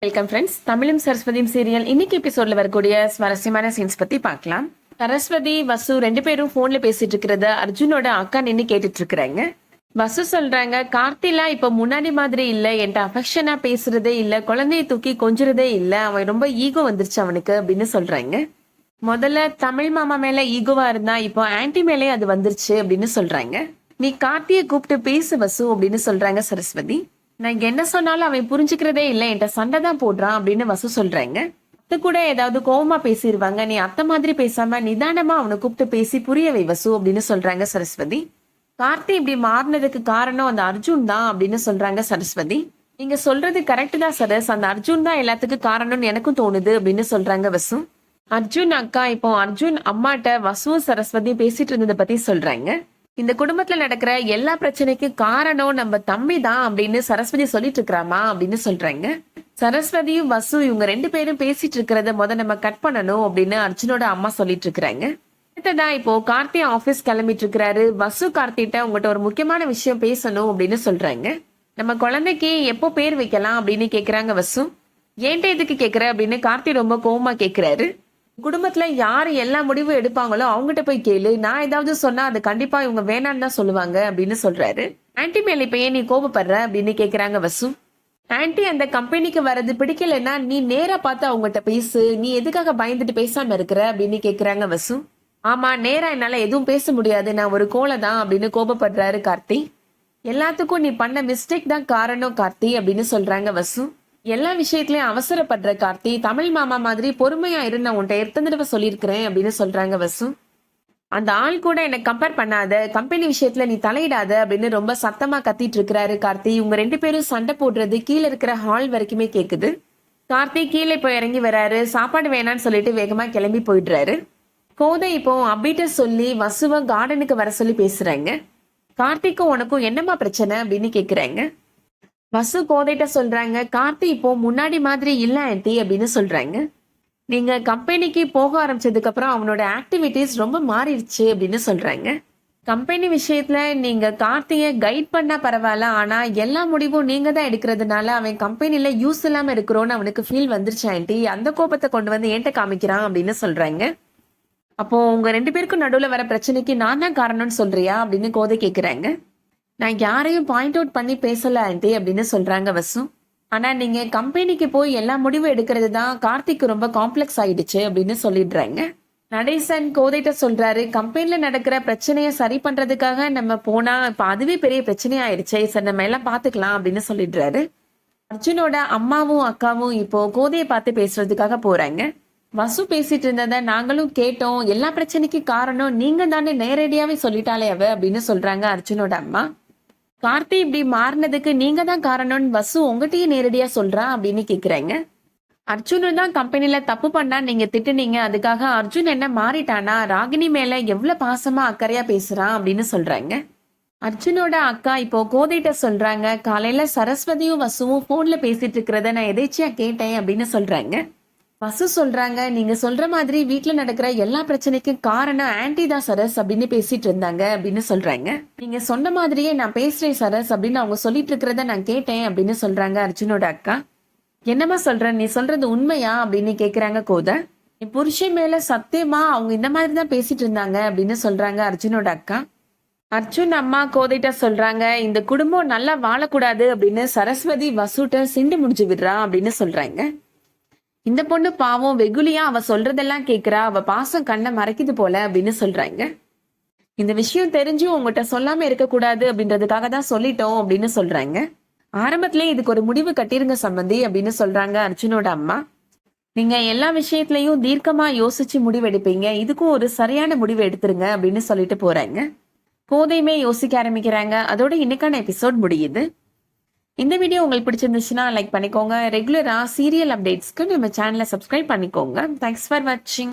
Welcome friends. தமிழும் சரஸ்வதியும் serial இன்னைக்கு எபிசோட்ல வரக்கூடிய சுவாரஸ்யமான சீன்ஸ் பத்தி பார்க்கலாம். சரஸ்வதி வசு ரெண்டு பேரும் போன்ல பேசிட்டு இருக்கிறத அர்ஜுனோட அக்கா நின்னு கேட்டுட்டு இருக்கிறாங்க. வசு சொல்றாங்க, கார்த்திலாம் இப்ப முன்னாடி மாதிரி இல்ல, என்கிட்ட அஃபெக்ஷனா பேசுறதே இல்ல, குழந்தைய தூக்கி கொஞ்சுறதே இல்ல, அவன் ரொம்ப ஈகோ வந்துருச்சு அவனுக்கு அப்படின்னு சொல்றாங்க. முதல்ல தமிழ் மாமா மேல ஈகோவா இருந்தா இப்போ ஆன்டி மேலே அது வந்துருச்சு அப்படின்னு சொல்றாங்க. நீ கார்த்தியை கூப்பிட்டு பேசு வசு அப்படின்னு சொல்றாங்க சரஸ்வதி. நான் என்ன சொன்னாலும் அவன் புரிஞ்சுக்கிறதே இல்லை, என்கிட்ட சண்டை தான் போடுறான் அப்படின்னு வசு சொல்றாங்க. அத்தை கூட ஏதாவது கோவமா பேசிடுவாங்க, நீ அத்தை மாதிரி பேசாம நிதானமா அவனை கூப்பிட்டு பேசி புரிய வை வசு அப்படின்னு சொல்றாங்க சரஸ்வதி. கார்த்தி இப்படி மாறினதுக்கு காரணம் அந்த அர்ஜுன் தான் அப்படின்னு சொல்றாங்க சரஸ்வதி. நீங்க சொல்றது கரெக்ட் தான் சரஸ், அந்த அர்ஜுன் தான் எல்லாத்துக்கும் காரணம்னு எனக்கும் தோணுது அப்படின்னு சொல்றாங்க வசு. அர்ஜுன் அக்கா இப்போ அர்ஜுன் அம்மாட்ட வசுவும் சரஸ்வதி பேசிட்டு இருந்ததை பத்தி சொல்றாங்க. இந்த குடும்பத்துல நடக்கிற எல்லா பிரச்சனைக்கும் காரணம் நம்ம தம்பி தான் அப்படின்னு சரஸ்வதி சொல்லிட்டு இருக்கிறாமா அப்படின்னு சொல்றாங்க. சரஸ்வதியும் வசு இவங்க ரெண்டு பேரும் பேசிட்டு இருக்கிறத நம்ம கட் பண்ணணும் அப்படின்னு அர்ஜுனோட அம்மா சொல்லிட்டு இருக்கிறாங்க. அடுத்ததான் இப்போ கார்த்தி ஆபீஸ் கிளம்பிட்டு இருக்கிறாரு. வசு கார்த்திட்ட உங்ககிட்ட ஒரு முக்கியமான விஷயம் பேசணும் அப்படின்னு சொல்றாங்க. நம்ம குழந்தைக்கு எப்போ பேர் வைக்கலாம் அப்படின்னு கேக்குறாங்க வசு. ஏன்ட்ட எதுக்கு கேக்குற அப்படின்னு கார்த்தி ரொம்ப கோவமா கேக்குறாரு. குடும்பத்துல யாரு எல்லா முடிவும் எடுப்பாங்களோ அவங்ககிட்ட போய் கேளு, நான் ஏதாவது சொன்னா அது கண்டிப்பா இவங்க வேணான்னு தான் சொல்லுவாங்க அப்படின்னு சொல்றாரு. ஆன்டி மேல இப்ப ஏன் நீ கோபப்படுற அப்படின்னு கேக்குறாங்க வசு. ஆன்டி அந்த கம்பெனிக்கு வர்றது பிடிக்கலன்னா நீ நேரா பார்த்து அவங்ககிட்ட பேசு, நீ எதுக்காக பயந்துட்டு பேசாம இருக்கிற அப்படின்னு கேக்குறாங்க வசு. ஆமா, நேரா என்னால எதுவும் பேச முடியாது, நான் ஒரு கோலை தான் அப்படின்னு கோபப்படுறாரு கார்த்தி. எல்லாத்துக்கும் நீ பண்ண மிஸ்டேக் தான் காரணம் கார்த்தி அப்படின்னு சொல்றாங்க வசு. எல்லா விஷயத்திலயும் அவசரப்படுற கார்த்தி, தமிழ் மாமா மாதிரி பொறுமையா இரு, நான் உன்ட்ட எத்தனை தடவை சொல்லியிருக்கிறேன் அப்படின்னு சொல்றாங்க வசு. அந்த ஆள் கூட என்ன கம்பேர் பண்ணாத, கம்பெனி விஷயத்துல நீ தலையிடாத அப்படின்னு ரொம்ப சத்தமா கத்திட்டு இருக்கிறாரு கார்த்தி. இவங்க ரெண்டு பேரும் சண்டை போடுறது கீழே இருக்கிற ஹால் வரைக்குமே கேக்குது. கார்த்தி கீழே போய் இறங்கி வராரு. சாப்பாடு வேணான்னு சொல்லிட்டு வேகமா கிளம்பி போயிடுறாரு. கோதை இப்போ அபிட்ட சொல்லி வசுவ கார்டனுக்கு வர சொல்லி பேசுறாங்க. கார்த்திக்கும் உனக்கும் என்னமா பிரச்சனை அப்படின்னு கேக்குறாங்க. வசு கோதைட்ட சொல்றாங்க, கார்த்தி இப்போ முன்னாடி மாதிரி இல்ல ஆன்டி அப்படின்னு சொல்றாங்க. நீங்க கம்பெனிக்கு போக ஆரம்பிச்சதுக்கு அப்புறம் அவனோட ஆக்டிவிட்டிஸ் ரொம்ப மாறிடுச்சு அப்படின்னு சொல்றாங்க. கம்பெனி விஷயத்துல நீங்க கார்த்திய கைட் பண்ணா பரவாயில்ல, ஆனா எல்லா முடிவும் நீங்க தான் எடுக்கிறதுனால அவன் கம்பெனில யூஸ் இல்லாம இருக்கிறோன்னு அவனுக்கு ஃபீல் வந்துருச்சு ஆன்டி, அந்த கோபத்தை கொண்டு வந்து ஏன்ட்ட காமிக்கிறான் அப்படின்னு சொல்றாங்க. அப்போ உங்க ரெண்டு பேருக்கும் நடுவுல வர பிரச்சனைக்கு நான் தான் காரணம்னு சொல்றியா அப்படின்னு கோதை கேக்குறாங்க. நான் யாரையும் பாயிண்ட் அவுட் பண்ணி பேசல ஆன்டி அப்படின்னு சொல்றாங்க வசு. ஆனா நீங்க கம்பெனிக்கு போய் எல்லா முடிவும் எடுக்கிறது தான் கார்த்திக்கு ரொம்ப காம்ப்ளெக்ஸ் ஆயிடுச்சு அப்படின்னு சொல்லிடுறாங்க. நடேசன் கோதைட்ட சொல்றாரு, கம்பெனில நடக்கிற பிரச்சனைய சரி பண்றதுக்காக நம்ம போனா இப்ப அதுவே பெரிய பிரச்சனையா ஆயிடுச்சே, சார் நம்ம எல்லாம் பாத்துக்கலாம் அப்படின்னு சொல்லிடுறாரு. அர்ஜுனோட அம்மாவும் அக்காவும் இப்போ கோதையை பார்த்து பேசுறதுக்காக போறாங்க. வசு பேசிட்டு இருந்தத நாங்களும் கேட்டோம், எல்லா பிரச்சனைக்கும் காரணம் நீங்க தானே நேரடியாவே சொல்லிட்டாலே அவ அப்படின்னு சொல்றாங்க அர்ஜுனோட அம்மா. கார்த்தி இப்படி மாறினதுக்கு நீங்க தான் காரணம்னு வசு உங்ககிட்டயே நேரடியா சொல்றா அப்படின்னு கேக்குறாங்க. அர்ஜுன் தான் கம்பெனில தப்பு பண்ணா நீங்க திட்டுனீங்க, அதுக்காக அர்ஜுன் என்ன மாறிட்டானா, ராகினி மேல எவ்வளவு பாசமா அக்கறையா பேசுறான் அப்படின்னு சொல்றாங்க. அர்ஜுனோட அக்கா இப்போ கோதைட்ட சொல்றாங்க, காலையில சரஸ்வதியும் வசுவும் போன்ல பேசிட்டு இருக்கிறத நான் எதேச்சியா கேட்டேன் அப்படின்னு சொல்றாங்க. வசு சொல்றாங்க, நீங்க சொல்ற மாதிரி வீட்டுல நடக்கிற எல்லா பிரச்சனைக்கும் காரணம் ஆன்டி தான் சரஸ் அப்படின்னு பேசிட்டு இருந்தாங்க அப்படின்னு சொல்றாங்க. நீங்க சொன்ன மாதிரியே நான் பேசுறேன் சரஸ் அப்படின்னு அவங்க சொல்லிட்டு இருக்கிறத நான் கேட்டேன் அப்படின்னு சொல்றாங்க அர்ஜுனோட அக்கா. என்னமா சொல்ற, நீ சொல்றது உண்மையா அப்படின்னு கேக்குறாங்க கோதை. என் புருஷன் மேல சத்தியமா அவங்க இந்த மாதிரி தான் பேசிட்டு இருந்தாங்க அப்படின்னு சொல்றாங்க அர்ஜுனோட அக்கா. அர்ஜுன் அம்மா கோதைட்ட சொல்றாங்க, இந்த குடும்பம் நல்லா வாழக்கூடாது அப்படின்னு சரஸ்வதி வசுட்ட சிண்டு முடிஞ்சு விடுறா அப்படின்னு சொல்றாங்க. இந்த பொண்ணு பாவம் வெகுலியா அவ சொல்றதெல்லாம் கேக்குறா, அவ பாசம் கண்ணை மறைக்குது போல அப்படின்னு சொல்றாங்க. இந்த விஷயம் தெரிஞ்சும் உங்ககிட்ட சொல்லாம இருக்க கூடாது அப்படின்றதுக்காக தான் சொல்லிட்டோம் அப்படின்னு சொல்றாங்க. ஆரம்பத்திலே இதுக்கு ஒரு முடிவு கட்டிருங்க சம்பந்தி அப்படின்னு சொல்றாங்க அர்ஜுனோட அம்மா. நீங்க எல்லா விஷயத்திலையும் தீர்க்கமா யோசிச்சு முடிவெடுப்பீங்க, இதுக்கும் ஒரு சரியான முடிவு எடுத்துருங்க அப்படின்னு சொல்லிட்டு போறாங்க. கோதையுமே யோசிக்க ஆரம்பிக்கிறாங்க. அதோட இன்னைக்கான எபிசோட் முடியுது. இந்த வீடியோ உங்களுக்கு பிடிச்சிருந்துச்சுன்னா லைக் பண்ணிக்கோங்க. ரெகுலரா சீரியல் அப்டேட்ஸ்க்கு நம்ம சேனலை சப்ஸ்கிரைப் பண்ணிக்கோங்க. தேங்க்ஸ் ஃபார் வாட்சிங்.